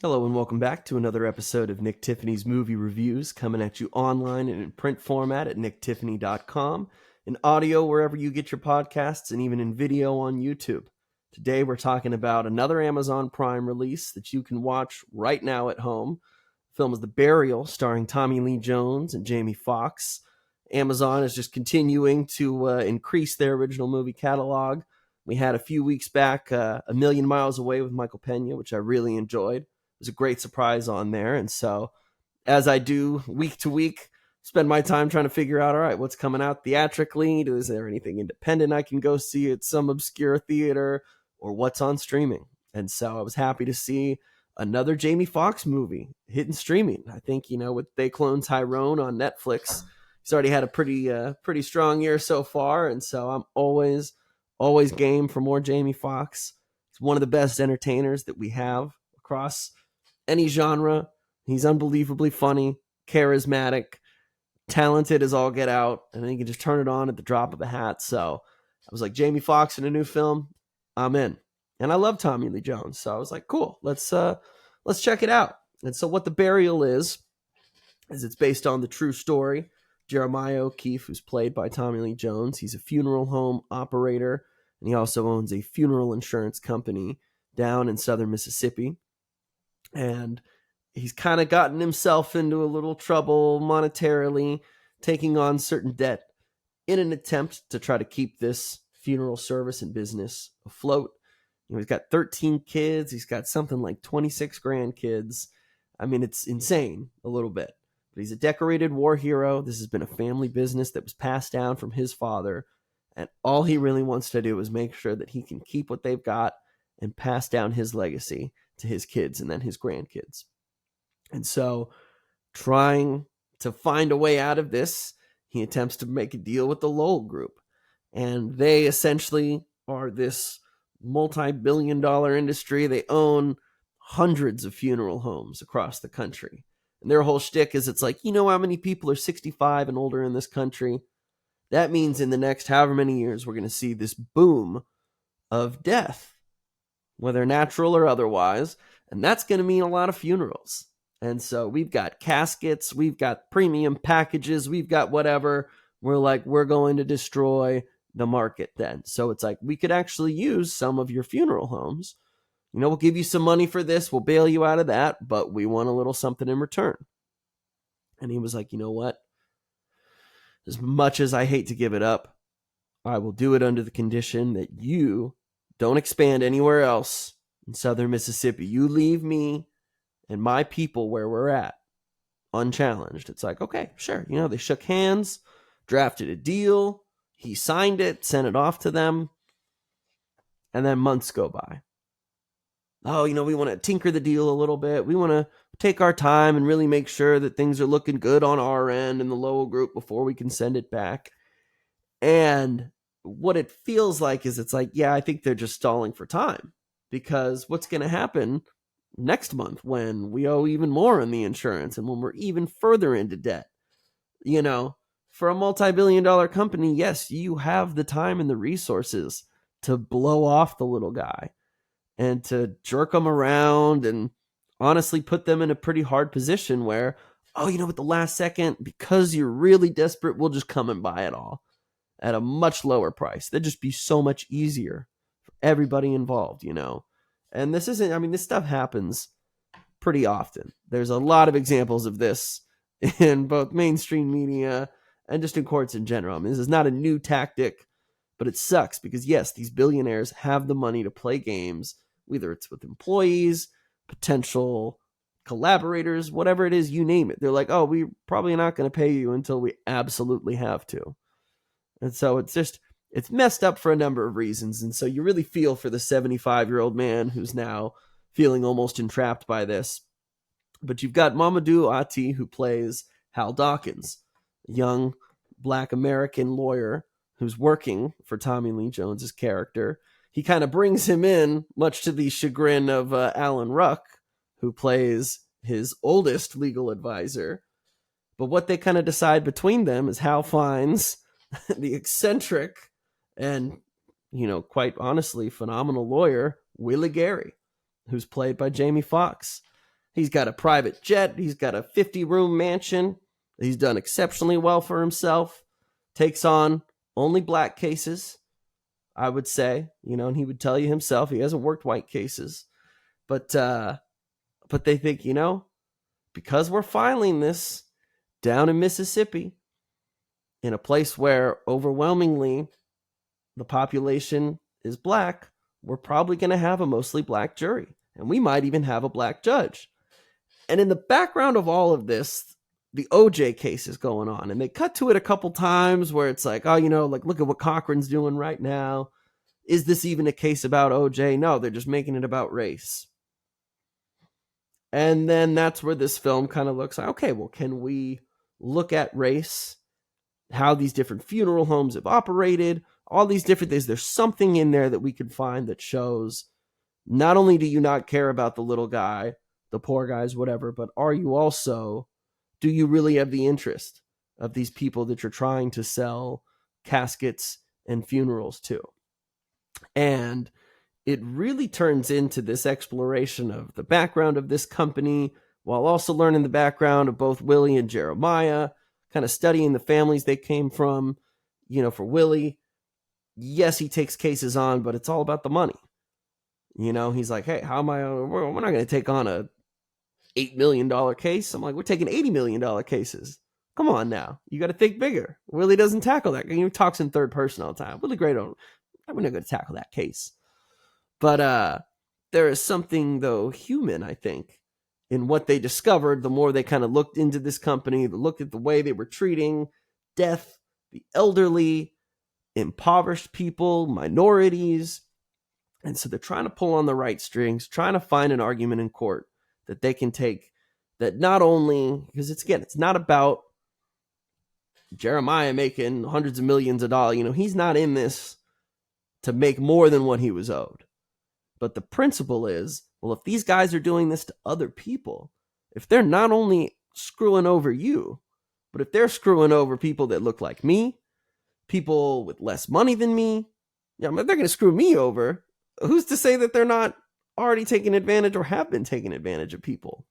Hello and welcome back to another episode of Nick Tiffany's Movie Reviews, coming at you online and in print format at nicktiffany.com, in audio wherever you get your podcasts, and even in video on YouTube. Today we're talking about another Amazon Prime release that you can watch right now at home. The film is The Burial, starring Tommy Lee Jones and Jamie Foxx. Amazon is just continuing to increase their original movie catalog. We had a few weeks back A Million Miles Away with Michael Pena, which I really enjoyed. Was a great surprise on there. And so, as I do week to week, spend my time trying to figure out, all right, what's coming out theatrically? Is there anything independent I can go see at some obscure theater, or what's on streaming? And so I was happy to see another Jamie Foxx movie hitting streaming. I think, with They Clone Tyrone on Netflix, he's already had a pretty strong year so far. And so I'm always game for more Jamie Foxx. He's one of the best entertainers that we have across any genre. He's unbelievably funny, charismatic, talented as all get out, and he can just turn it on at the drop of a hat. So I was like, Jamie Foxx in a new film, I'm in. And I love Tommy Lee Jones, so I was like, cool, let's check it out. And so what The Burial is it's based on the true story. Jeremiah O'Keefe, who's played by Tommy Lee Jones, he's a funeral home operator, and he also owns a funeral insurance company down in southern Mississippi. And he's kind of gotten himself into a little trouble monetarily, taking on certain debt in an attempt to try to keep this funeral service and business afloat. He's got 13 kids. He's got something like 26 grandkids. I mean, it's insane a little bit. But he's a decorated war hero. This has been a family business that was passed down from his father. And all he really wants to do is make sure that he can keep what they've got and pass down his legacy to his kids and then his grandkids. And so, trying to find a way out of this, he attempts to make a deal with the Lowell Group. And they essentially are this multi-billion-dollar industry. They own hundreds of funeral homes across the country. And their whole shtick is it's like, you know how many people are 65 and older in this country? That means in the next however many years, we're going to see this boom of death, whether natural or otherwise, and that's going to mean a lot of funerals. And so we've got caskets, we've got premium packages, we've got whatever. We're going to destroy the market then. So it's like, we could actually use some of your funeral homes. We'll give you some money for this, we'll bail you out of that, but we want a little something in return. And he was like, you know what? As much as I hate to give it up, I will do it under the condition that you don't expand anywhere else in southern Mississippi. You leave me and my people where we're at unchallenged. It's like, okay, sure. They shook hands, drafted a deal. He signed it, sent it off to them. And then months go by. Oh, we want to tinker the deal a little bit. We want to take our time and really make sure that things are looking good on our end in the Lowell Group before we can send it back. And what it feels like is it's like, yeah, I think they're just stalling for time, because what's going to happen next month when we owe even more on the insurance and when we're even further into debt? For a multi-billion-dollar company, yes, you have the time and the resources to blow off the little guy and to jerk them around and honestly put them in a pretty hard position where, at the last second, because you're really desperate, we'll just come and buy it all at a much lower price. That'd just be so much easier for everybody involved, And this stuff happens pretty often. There's a lot of examples of this in both mainstream media and just in courts in general. This is not a new tactic, but it sucks because, yes, these billionaires have the money to play games, whether it's with employees, potential collaborators, whatever it is, you name it. They're like, oh, we're probably not going to pay you until we absolutely have to. And so it's messed up for a number of reasons. And so you really feel for the 75-year-old man who's now feeling almost entrapped by this. But you've got Mamadou Ati, who plays Hal Dawkins, a young Black American lawyer who's working for Tommy Lee Jones's character. He kind of brings him in, much to the chagrin of Alan Ruck, who plays his oldest legal advisor. But what they kind of decide between them is Hal finds the eccentric and, quite honestly, phenomenal lawyer, Willie Gary, who's played by Jamie Foxx. He's got a private jet. He's got a 50-room mansion. He's done exceptionally well for himself. Takes on only black cases, I would say, and he would tell you himself he hasn't worked white cases. But they think, because we're filing this down in Mississippi, in a place where overwhelmingly the population is black, we're probably going to have a mostly black jury. And we might even have a black judge. And in the background of all of this, the OJ case is going on. And they cut to it a couple times where it's like, look at what Cochran's doing right now. Is this even a case about OJ? No, they're just making it about race. And then that's where this film kind of looks like, okay, well, can we look at race, how these different funeral homes have operated, all these different things. There's something in there that we can find that shows not only do you not care about the little guy, the poor guys, whatever, but do you really have the interest of these people that you're trying to sell caskets and funerals to? And it really turns into this exploration of the background of this company, while also learning the background of both Willie and Jeremiah, kind of studying the families they came from. For Willie, yes, he takes cases on, but it's all about the money. He's like, hey, we're not going to take on a $8 million case. I'm like, we're taking $80 million cases. Come on now. You got to think bigger. Willie doesn't tackle that. He talks in third person all the time. Willie Gray we're not going to tackle that case. But there is something, though, human, I think, in what they discovered. The more they kind of looked into this company, looked at the way they were treating death, the elderly, impoverished people, minorities. And so they're trying to pull on the right strings, trying to find an argument in court that they can take, that not only, because it's not about Jeremiah making hundreds of millions of dollars. He's not in this to make more than what he was owed. But the principle is, well, if these guys are doing this to other people, if they're not only screwing over you, but if they're screwing over people that look like me, people with less money than me, they're going to screw me over. Who's to say that they're not already taking advantage or have been taking advantage of people?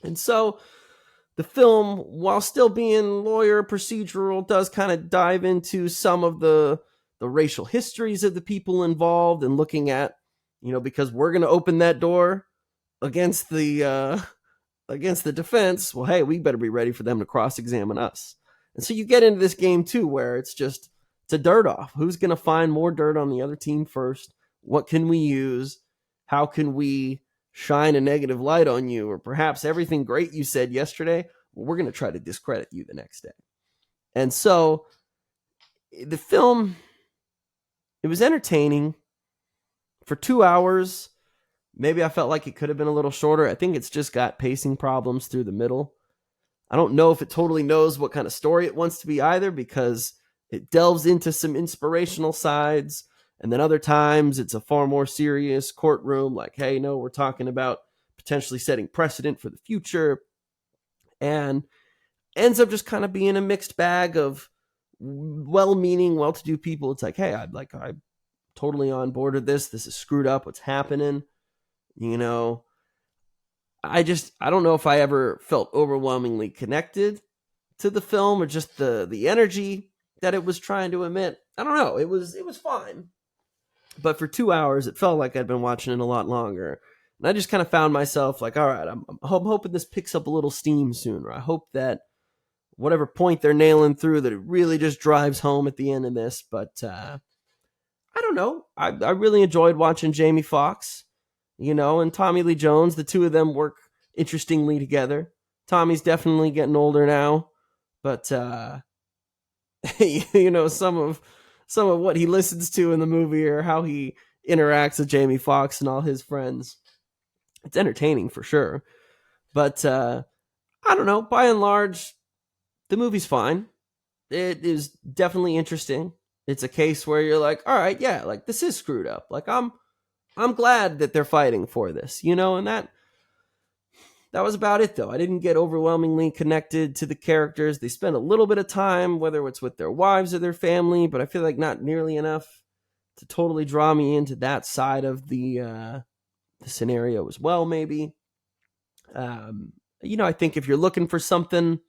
And so the film, while still being lawyer procedural, does kind of dive into some of the racial histories of the people involved and looking at, because we're going to open that door against the defense. Well, hey, we better be ready for them to cross-examine us. And so you get into this game too, where it's a dirt off. Who's going to find more dirt on the other team first? What can we use? How can we shine a negative light on you? Or perhaps everything great you said yesterday, well, we're going to try to discredit you the next day. And so the film, it was entertaining for 2 hours. Maybe I felt like it could have been a little shorter. I think it's just got pacing problems through the middle. I don't know if it totally knows what kind of story it wants to be either, because it delves into some inspirational sides. And then other times it's a far more serious courtroom, like, hey, no, we're talking about potentially setting precedent for the future. And ends up just kind of being a mixed bag of well-meaning, well-to-do people. It's like, hey, I'm totally on board with this. This is screwed up. What's happening? I don't know if I ever felt overwhelmingly connected to the film, or just the energy that it was trying to emit. I don't know. It was fine. But for 2 hours, it felt like I'd been watching it a lot longer. And I just kind of found myself like, all right, I'm hoping this picks up a little steam soon. Or I hope that whatever point they're nailing through, that it really just drives home at the end of this. But I don't know. I really enjoyed watching Jamie Foxx, and Tommy Lee Jones. The two of them work interestingly together. Tommy's definitely getting older now, but some of what he listens to in the movie, or how he interacts with Jamie Foxx and all his friends, it's entertaining for sure. But I don't know. By and large, the movie's fine. It is definitely interesting. It's a case where you're like, all right, yeah, like this is screwed up. Like I'm glad that they're fighting for this, and that was about it, though. I didn't get overwhelmingly connected to the characters. They spend a little bit of time, whether it's with their wives or their family, but I feel like not nearly enough to totally draw me into that side of the scenario as well, maybe. Um, I think if you're looking for something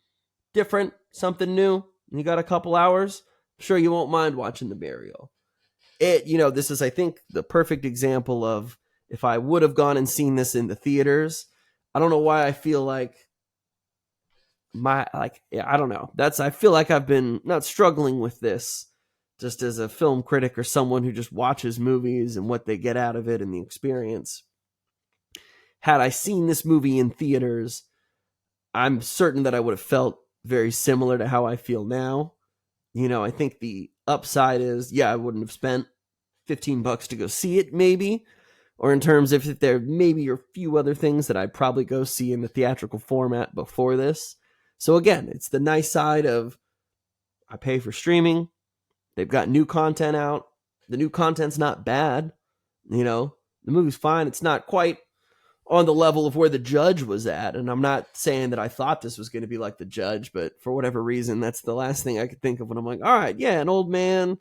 different, something new, and you got a couple hours, I'm sure you won't mind watching The Burial. This is, I think, the perfect example of if I would have gone and seen this in the theaters, I don't know why I feel like I don't know. I feel like I've been not struggling with this just as a film critic or someone who just watches movies and what they get out of it and the experience. Had I seen this movie in theaters, I'm certain that I would have felt very similar to how I feel now. I think the upside is, I wouldn't have spent $15 to go see it, maybe. Or in terms of if there maybe are a few other things that I'd probably go see in the theatrical format before this. So again, it's the nice side of I pay for streaming. They've got new content out. The new content's not bad. The movie's fine. It's not quite on the level of where The Judge was at. And I'm not saying that I thought this was going to be like The Judge, but for whatever reason, that's the last thing I could think of when I'm like, all right, yeah, an old man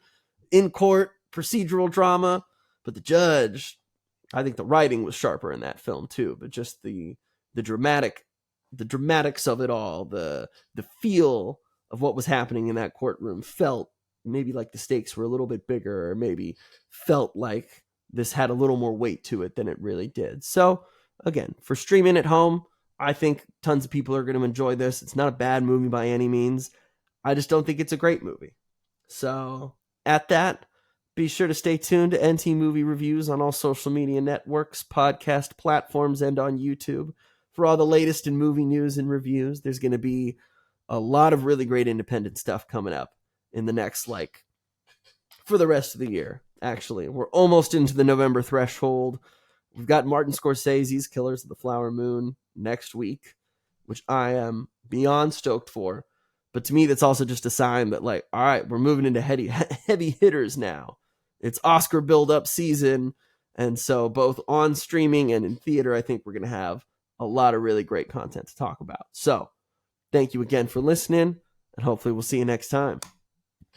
in court, procedural drama. But The Judge, I think the writing was sharper in that film too, but just the dramatics of it all, the feel of what was happening in that courtroom felt maybe like the stakes were a little bit bigger, or maybe felt like this had a little more weight to it than it really did. So again, for streaming at home, I think tons of people are going to enjoy this. It's not a bad movie by any means. I just don't think it's a great movie. So at that, be sure to stay tuned to NT Movie Reviews on all social media networks, podcast platforms, and on YouTube for all the latest in movie news and reviews. There's going to be a lot of really great independent stuff coming up in the next, for the rest of the year, actually. We're almost into the November threshold. We've got Martin Scorsese's Killers of the Flower Moon next week, which I am beyond stoked for. But to me, that's also just a sign that, all right, we're moving into heavy hitters now. It's Oscar build-up season. And so both on streaming and in theater, I think we're going to have a lot of really great content to talk about. So thank you again for listening, and hopefully we'll see you next time.